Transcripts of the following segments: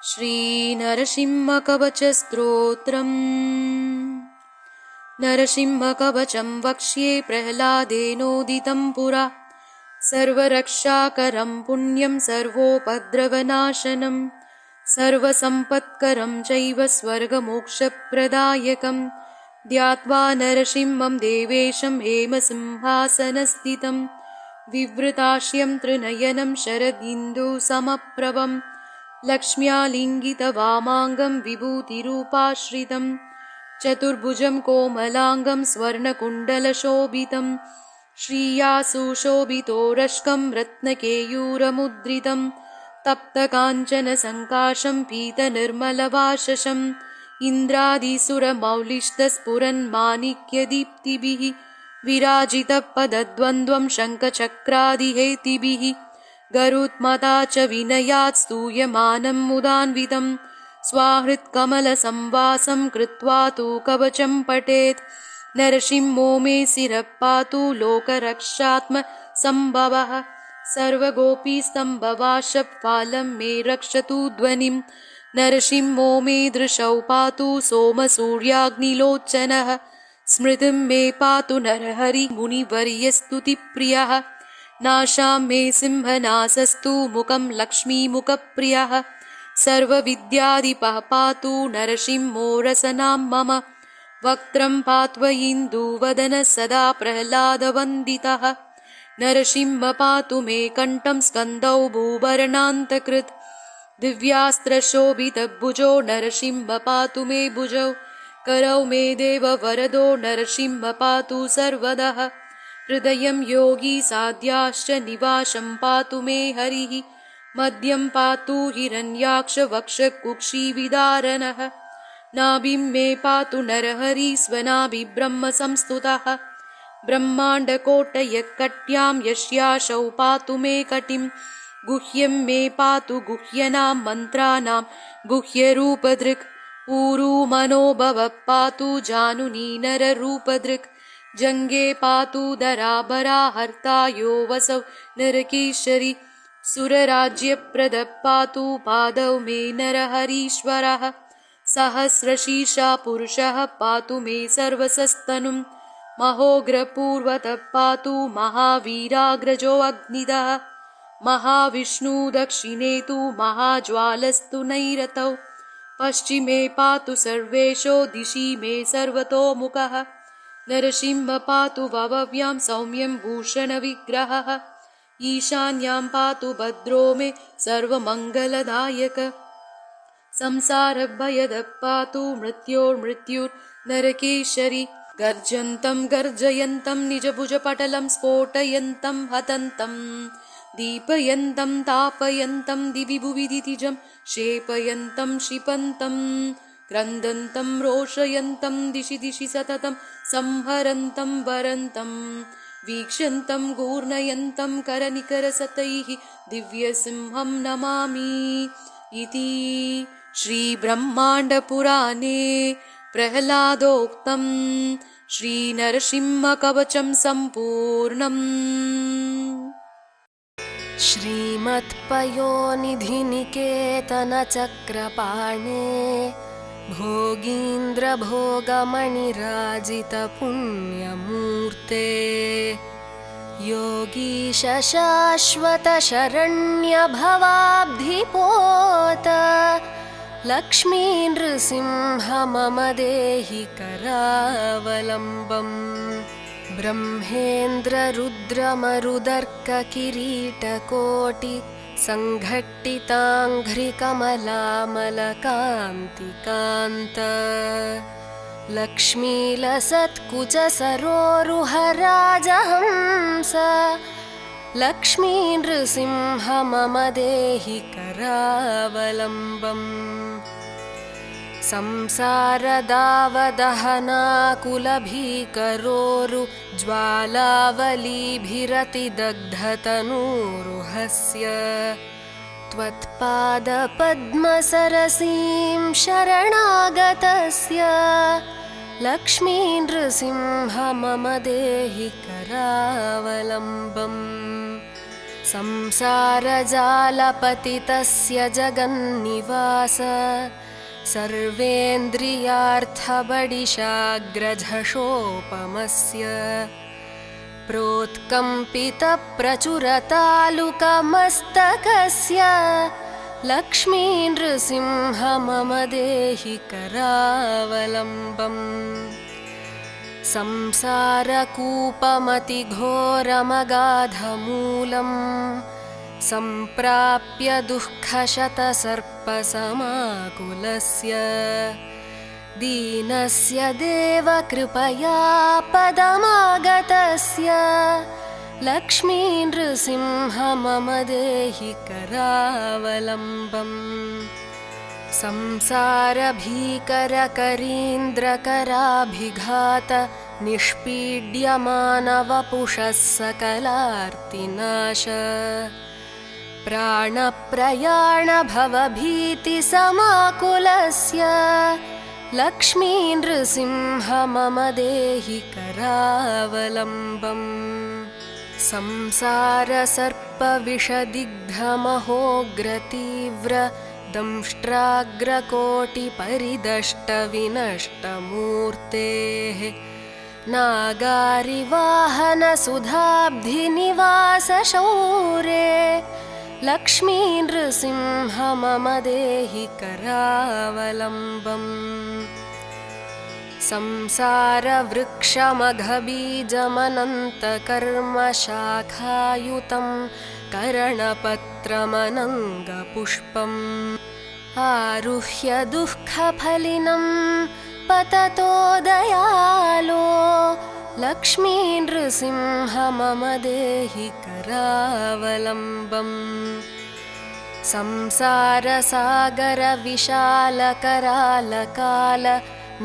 श्रीनरसिंहकवचस्तोत्रम्। नरसिंहकवचं वक्ष्ये प्रह्लादेनोदितं पुरा। सर्वरक्षाकरं पुण्यं सर्वोपद्रवनाशनं सर्वसम्पत्करं चैव स्वर्गमोक्षप्रदायकं। ध्यात्वा नरसिंहं देवेशं हेमसिंहासनस्थितं विवृतास्यं त्रिनयनं शरदिन्दुसमप्रभं लक्ष्म्यालिङ्गितवामाङ्गं विभूतिरूपाश्रितं चतुर्भुजं कोमलाङ्गं स्वर्णकुण्डलशोभितं श्रिया सुशोभितोरश्कं रत्नकेयूरमुद्रितं तप्तकाञ्चनसङ्काशं पीतनिर्मलवाशसं इन्द्रादिसुरमौलिष्ठस्फुरन्माणिक्यदीप्तिभिः विराजितपदद्वन्द्वं शङ्खचक्रादिहेतिभिः गरुत्मता च विनयात् स्तूयमानं मुदान्वितं स्वाहृत्कमलसंवासं कृत्वा तु कवचं पठेत्। नरसिंहो मे शिरः पातु लोकरक्षात्मसम्भवः सर्वगोपीस्तम्भवाशफालं मे रक्षतु ध्वनिं। नरसिंहो मे दृशौ पातु सोमसूर्याग्निलोचनः स्मृतिं मे पातु नरहरिमुनिवर्यस्तुतिप्रियः नाशां मे सिंहनासस्तु मुखं लक्ष्मीमुखप्रियः सर्वविद्याधिपः पातु नरसिंहो रसनां मम वक्त्रं पात्वयिन्दुवदनः सदा प्रह्लादवन्दितः। नरसिंह पातु मे कण्ठं स्कन्धौ भूभरणान्तकृत् दिव्यास्त्रशोभितभुजो नरसिंह पातु मे भुजौ करौ मे देववरदो नरसिंह पातु सर्वदः हृदयं योगी साध्याश्च निवासं पातु मे हरिः मध्यं पातु हिरण्याक्ष वक्षकुक्षिविदारणः नाभिं मे पातु नरहरि स्वनाभिब्रह्मसंस्तुतः ब्रह्माण्डकोटयकट्यां यस्यासौ पातु मे कटिं गुह्यं मे पातु गुह्यनां मन्त्राणां गुह्यरूपदृक् ऊरू मनोभवः पातु जानुनी नररूपदृक् जङ्गे पातु धराभरा हर्ता यो वसौ नरकेशरी सुरराज्यप्रदः पातु पादौ मे नरहरीश्वरः सहस्रशीर्षा पुरुषः पातु मे सर्वसस्तनुं महोग्रपूर्वतः पातु महावीराग्रजो अग्निदः महाविष्णु दक्षिणे तु महाज्वालस्तु नैरतौ पश्चिमे पातु सर्वेशो दिशि मे सर्वतोमुखः नरसिंह पातु वायव्यां सौम्यं भूषणविग्रहः ईशान्यां पातु भद्रो मे सर्वमङ्गलदायक संसारभयदः पातु मृत्योर्मृत्युर्नरकेशरी गर्जन्तं गर्जयन्तं निजभुजपटलं स्फोटयन्तं हतन्तं दीपयन्तं तापयन्तं दिवि भुवि दितिजं क्षेपयन्तं क्षिपन्तं क्रन्दन्तं रोषयन्तं दिशि दिशि सततं संहरन्तं वरन्तं वीक्षन्तं घूर्णयन्तं करनिकरसतैः दिव्यसिंहं नमामि इति श्रीब्रह्माण्डपुराणे प्रह्लादोक्तं श्रीनरसिंहकवचं सम्पूर्णम्। श्रीमत्पयोनिधिनिकेतनचक्रपाणे भोगीन्द्रभोगमणिराजितपुण्यमूर्ते योगीश शाश्वतशरण्यभवाब्धिपोत लक्ष्मीनृसिंह मम देहि करावलम्बम् ब्रह्मेन्द्ररुद्रमरुदर्ककिरीटकोटि सङ्घट्टिताङ्घ्रिकमलामलकान्तिकान्त लक्ष्मीलसत्कुचसरोरुहराजहंस लक्ष्मीनृसिंह मम देहि करावलम्बम् संसारदावदहनाकुलभीकरोरु ज्वालावलीभिरतिदग्धतनूरुहस्य त्वत्पादपद्मसरसीं शरणागतस्य लक्ष्मीनृसिंह मम देहि करावलम्बम् संसारजालपतितस्य जगन्निवास सर्वेन्द्रियार्थबडिशाग्रझषोपमस्य प्रोत्कम्पितप्रचुरतालुकमस्तकस्य लक्ष्मी नृसिंह मम देहि करावलम्बम् संसारकूपमतिघोरमगाधमूलम् सम्प्राप्य दुःखशतसर्पसमाकुलस्य दीनस्य देवकृपया पदमागतस्य लक्ष्मी नृसिंह मम देहि करावलम्बम् संसारभीकरकरीन्द्रकराभिघात निष्पीड्यमानवपुषः सकलार्तिनाश प्राणप्रयाणभवभीतिसमाकुलस्य लक्ष्मी नृसिंह मम देहि करावलम्बम् संसारसर्पविषदिग्धमहोग्रतीव्र दंष्ट्राग्रकोटिपरिदष्टविनष्टमूर्तेः नागारिवाहनसुधाब्धिनिवासशौरे लक्ष्मी नृसिंह मम देहि करावलम्बम् संसारवृक्षमघबीजमनन्तकर्मशाखायुतं करणपत्रमनङ्गपुष्पम् आरुह्य दुःखफलिनं पततो दयालो लक्ष्मी नृसिंह मम देहि करावलम्बम् संसारसागरविशालकरालकाल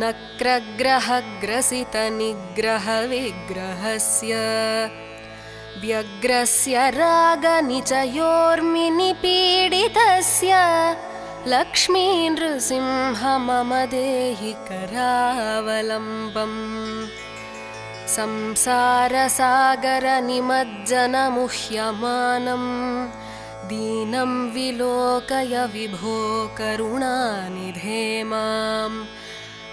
नक्रग्रहग्रसितनिग्रहविग्रहस्य व्यग्रस्य रागनिचयोर्मिनिपीडितस्य लक्ष्मी नृसिंह मम देहि करावलम्बम् संसारसागरनिमज्जनमुह्यमानं दीनं विलोकय विभो करुणानिधे माम्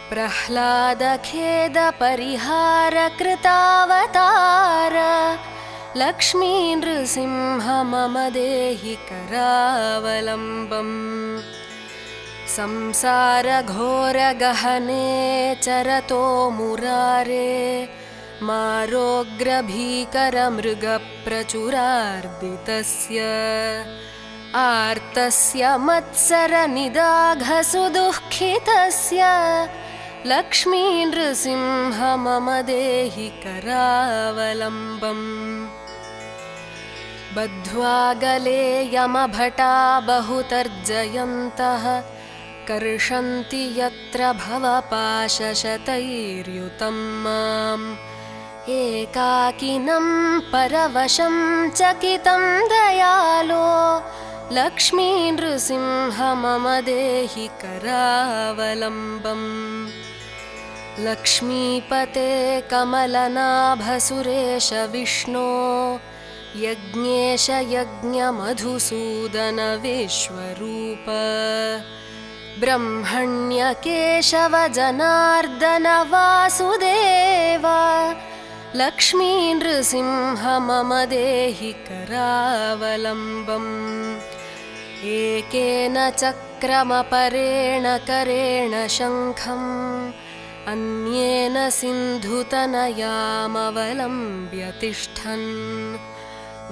प्रह्लादखेदपरिहारकृतावतार लक्ष्मी नृसिंह मम देहि करावलम्बम् संसारघोरगहने चरतो मुरारे मारोग्रभीकरमृगप्रचुरार्दितस्य आर्तस्य मत्सरनिदाघसुदुःखितस्य लक्ष्मी नृसिंह मम देहि करावलम्बम् बद्ध्वा गले यमभटा बहुतर्जयन्तः कर्षन्ति यत्र भवपाशशतैर्युतं माम् एकाकिनं परवशं चकितं दयालो लक्ष्मी नृसिंह मम देहि करावलम्बम् लक्ष्मीपते कमलनाभसुरेश विष्णो यज्ञेश यज्ञमधुसूदन विश्वरूप ब्रह्मण्यकेशव जनार्दन वासुदेव लक्ष्मी नृसिंह मम देहि करावलम्बम् एकेन चक्रमपरेण करेण शङ्खम् अन्येन सिन्धुतनयामवलम्ब्य तिष्ठन्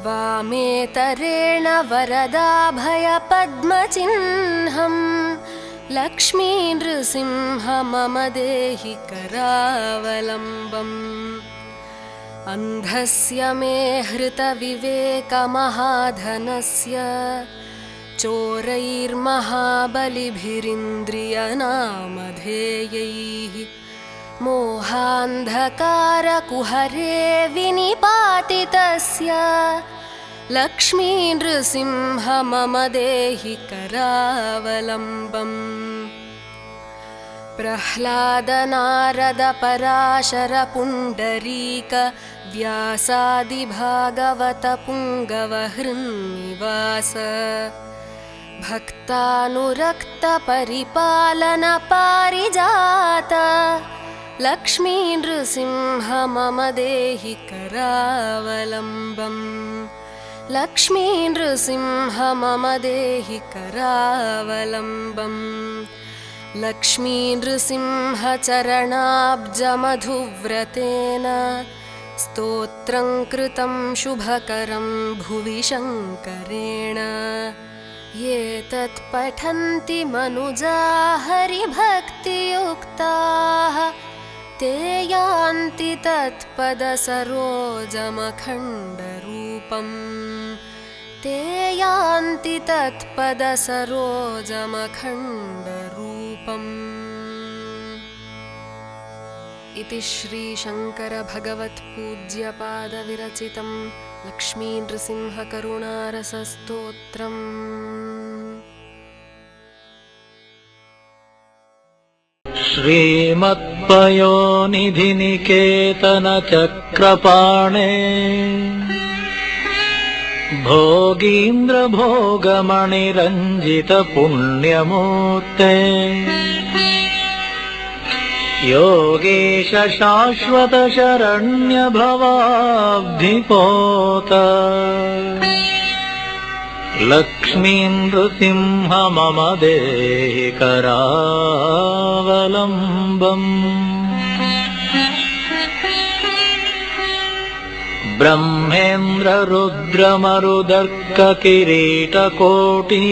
वामेतरेण वरदाभयपद्मचिह्नम् लक्ष्मी नृसिंह मम देहि करावलम्बम् अन्धस्य मे हृतविवेकमहाधनस्य चोरैर्महाबलिभिरिन्द्रियनामधेयैः मोहान्धकारकुहरे विनिपातितस्य लक्ष्मी नृसिंह मम देहि करावलम्बम् प्रह्लाद नारद पराशर पुण्डरीक व्यासादि भागवत पुङ्गव हृन्निवास भक्तानुरक्त परिपालन पारिजात लक्ष्मी नृसिंह मम देहि करावलम्बम् लक्ष्मी नृसिंह मम देहि करावलम्बम् लक्ष्मी नृसिंह चरणाब्जमधुव्रतेन स्तोत्रं कृतं शुभकरं भुवि शङ्करेण ये तत्पठन्ति मनुजा हरिभक्तियुक्ताः ते यान्ति तत्पदसरोजमखण्डरूपम् ते यान्ति तत्पदसरोजमखण्डरूपम् इति श्रीशङ्करभगवत्पूज्यपादविरचितं लक्ष्मीनृसिंहकरुणारसस्तोत्रम्। श्रीमत्पयोनिधिनिकेतनचक्रपाणे भोगीन्द्रभोगमणिरञ्जितपुण्यमूर्ते योगेश शाश्वत शरण्यभवाब्धिपोत लक्ष्मी नृसिंह मम देहि करावलम्बम् ब्रह्मेन्द्र रुद्रमरुदर्क किरीटकोटि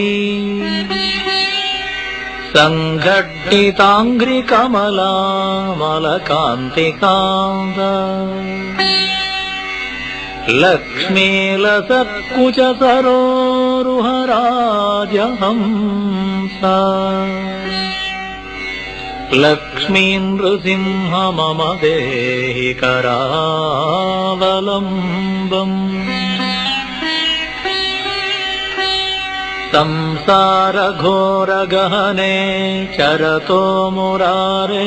संघट्टिताङ्घ्रिकमलामलकान्तिकान्त लक्ष्मीलसत्कुच सरोरुहराजहंस लक्ष्मी नृसिंह मम देहि करावलम्बम् संसारघोरगहने चरतो मुरारे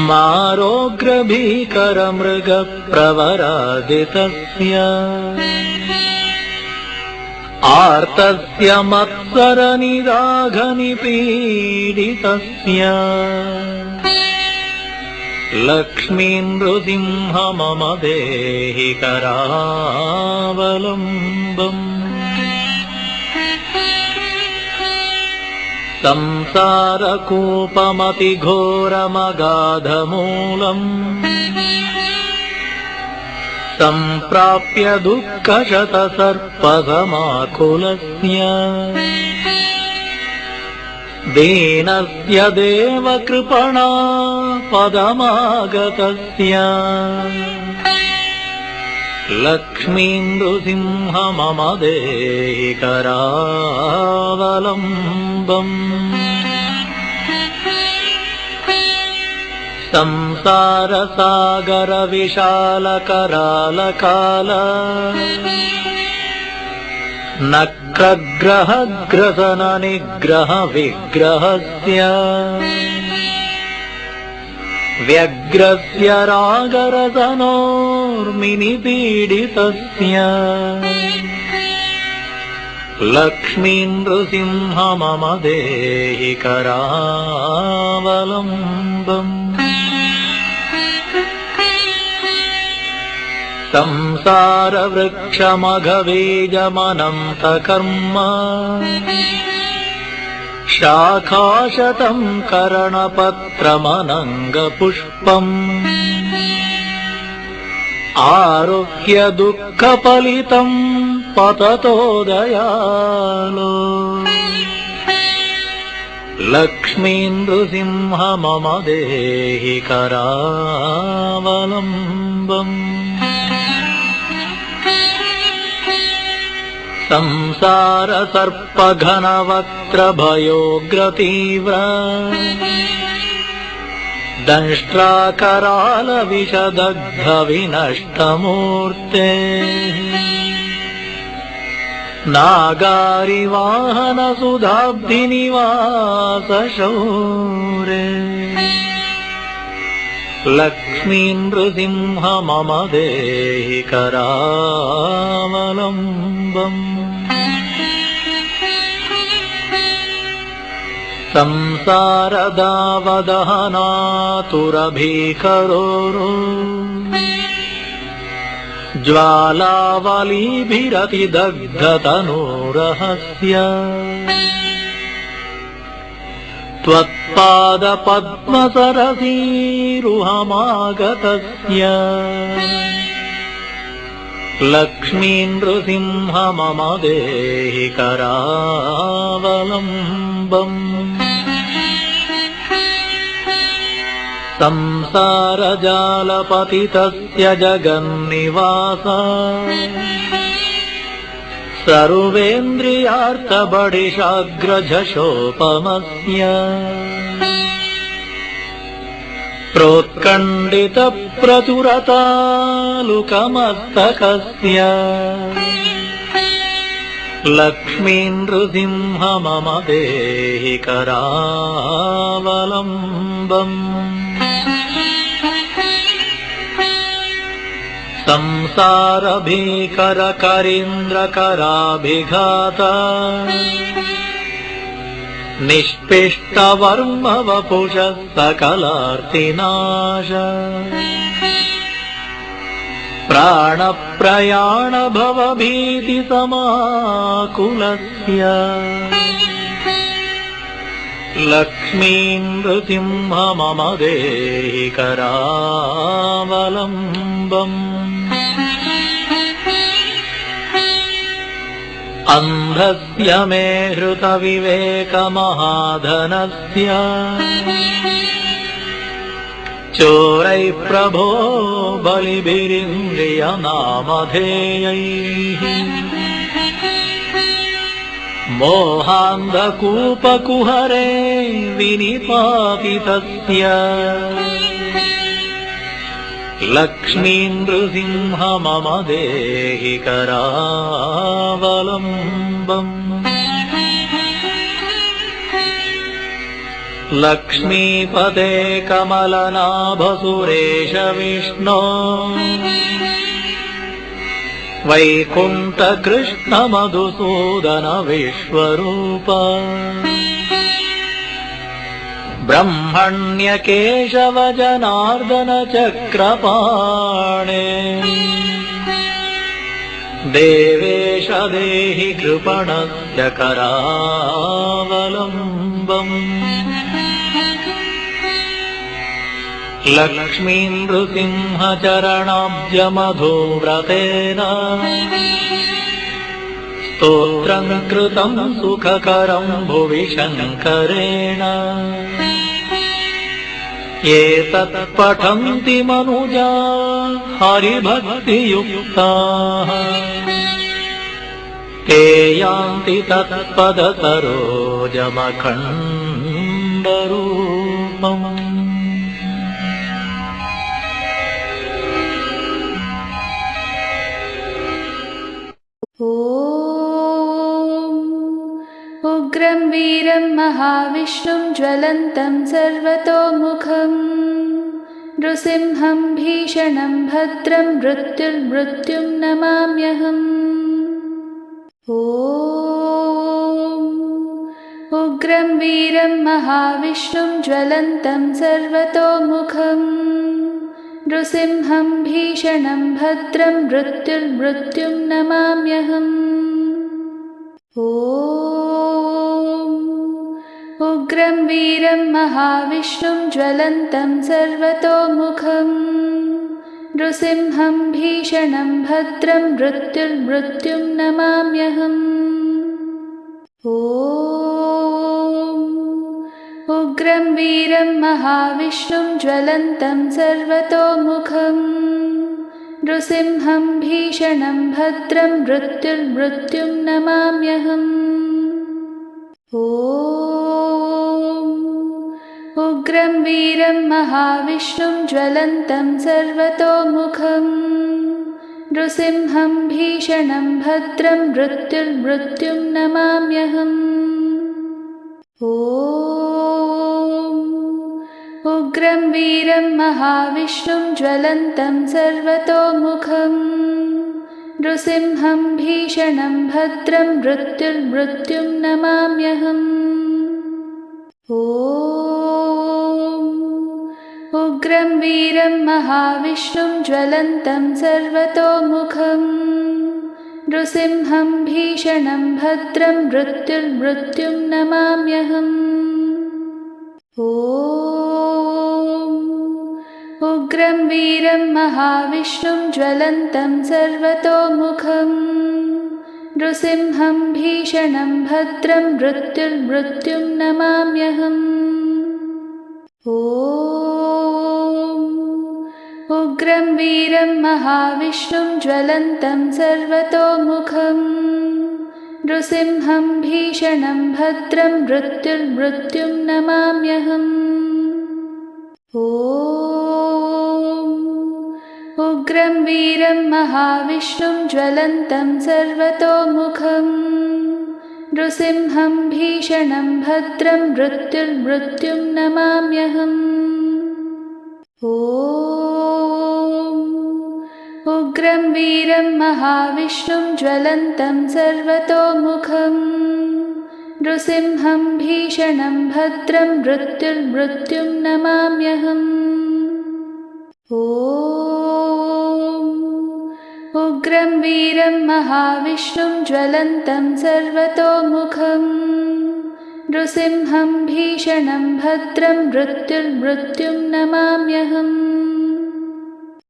मारोग्रभीकरमृगप्रवरादितस्य आर्तस्य मत्सरनिदाघनिपीडितस्य लक्ष्मी नृसिंह मम देहि करावलम्बम् संसारकूपमतिघोरमगाधमूलम् सम्प्राप्य दुःखशतसर्पसमाकुलस्य दीनस्य देवकृपणा पदमागतस्य लक्ष्मी नृसिंह मम देहि करावलम्बम् संसारसागरविशालकरालकाल नक्रग्रहग्रसननिग्रहविग्रहस्य व्यग्रस्य रागरसनोर्मिनिपीडितस्य लक्ष्मी नृसिंह मम देहि करावलम्बम् संसारवृक्षमघबीजमनन्तकर्म शाखाशतं करणपत्रमनङ्गपुष्पम् आरुह्य दुःखफलितं पततो दयालो लक्ष्मी नृसिंह मम देहि करावलम्बम् संसारसर्पघनवक्त्रभयोग्रतीव्र दंष्ट्राकरालविषदग्धविनष्टमूर्ते नागारिवाहनसुधाब्धिनिवासशौरे लक्ष्मी नृसिंह मम देहि करावलम्बम् संसारदावदहनातुरभीकरोरो ज्वालावलीभिरतिदग्धतनूरहस्य त्वत्पादपद्मसरसीरुहमागतस्य लक्ष्मी नृसिंह मम देहि करावलम्बम् संसारजालपतितस्य जगन्निवास सर्वेन्द्रियार्थबडिशाग्रझषोपमस्य प्रोत्कण्डितप्रचुरतालुकमस्तकस्य लक्ष्मी नृसिंह मम देहि करावलम्बम् संसारभीकरकरीन्द्रकराभिघात निष्पिष्टवर्मवपुषः सकलार्तिनाश प्राणप्रयाणभवभीतिसमाकुलस्य लक्ष्मी नृसिंह मम देहि करावलम्बम् अन्धस्य मे हृतविवेकमहाधनस्य चोरैः प्रभो बलिभिरिन्द्रियनामधेयैः मोहान्धकूपकुहरे विनिपातितस्य लक्ष्मी नृसिंह मम देहि करावलम्बम् लक्ष्मीपते कमलनाभसुरेश विष्णो वैकुण्ठकृष्णमधुसूदन विश्वरूप ब्रह्मण्यकेशव जनार्दन चक्रपाणे देवेश देहि कृपणस्य करावलम्बम् लक्ष्मी नृसिंह चरणाब्जमधुव्रतेन स्तोत्रम् कृतम् सुखकरम् भुवि शङ्करेण एतत् पठन्ति मनुजा हरिभक्तियुक्ताः ते यान्ति तत्पदसरोजमखण्डरूपम् उग्रं वीरं महाविष्णुं ज्वलन्तं सर्वतोमुखं नृसिंहं भीषणं भद्रं मृत्युर्मृत्युं नमाम्यहम् उग्रं वीरं महाविष्णुं ज्वलन्तं सर्वतोमुखं नृसिंहं भीषणं भद्रं मृत्युर्मृत्युं नमाम्यहम् उग्रं वीरं महाविष्णुं ज्वलन्तं सर्वतोमुखं नृसिंहं भीषणं भद्रं मृत्युर्मृत्युं नमाम्यहम् उग्रं वीरं महाविष्णुं ज्वलन्तं सर्वतोमुखं नृसिंहं भीषणं भद्रं मृत्युर्मृत्युं नमाम्यहम् उग्रं वीरं महाविष्णुं ज्वलन्तं सर्वतोमुखं नृसिंहं भीषणं भद्रं मृत्युर्मृत्युं नमाम्यहम् ॐ उग्रं वीरं महाविष्णुं ज्वलन्तं सर्वतोमुखं नृसिंहं भीषणं भद्रं मृत्युर्मृत्युं नमाम्यहम् ॐ उग्रं वीरं महाविष्णुं ज्वलन्तं सर्वतोमुखं नृसिंहं भीषणं भद्रं मृत्युर्मृत्युं नमाम्यहम् ॐ उग्रं वीरं महाविष्णुं ज्वलन्तं सर्वतोमुखं नृसिंहं भीषणं भद्रं मृत्युर्मृत्युं नमाम्यहम् ॐ उग्रं वीरं महाविष्णुं ज्वलन्तं सर्वतोमुखं नृसिंहं भीषणं भद्रं मृत्युर्मृत्युं नमाम्यहम् ॐ उग्रं वीरं महाविष्णुं ज्वलन्तं सर्वतोमुखं नृसिंहं भीषणं भद्रं मृत्युर्मृत्युं नमाम्यहम् ॐ उग्रं वीरं महाविष्णुं ज्वलन्तं सर्वतोमुखं नृसिंहं भीषणं भद्रं मृत्युर्मृत्युं नमाम्यहम् ॐ उग्रं वीरं महाविष्णुं ज्वलन्तं सर्वतोमुखं नृसिंहं भीषणं भद्रं मृत्युर्मृत्युं नमाम्यहम्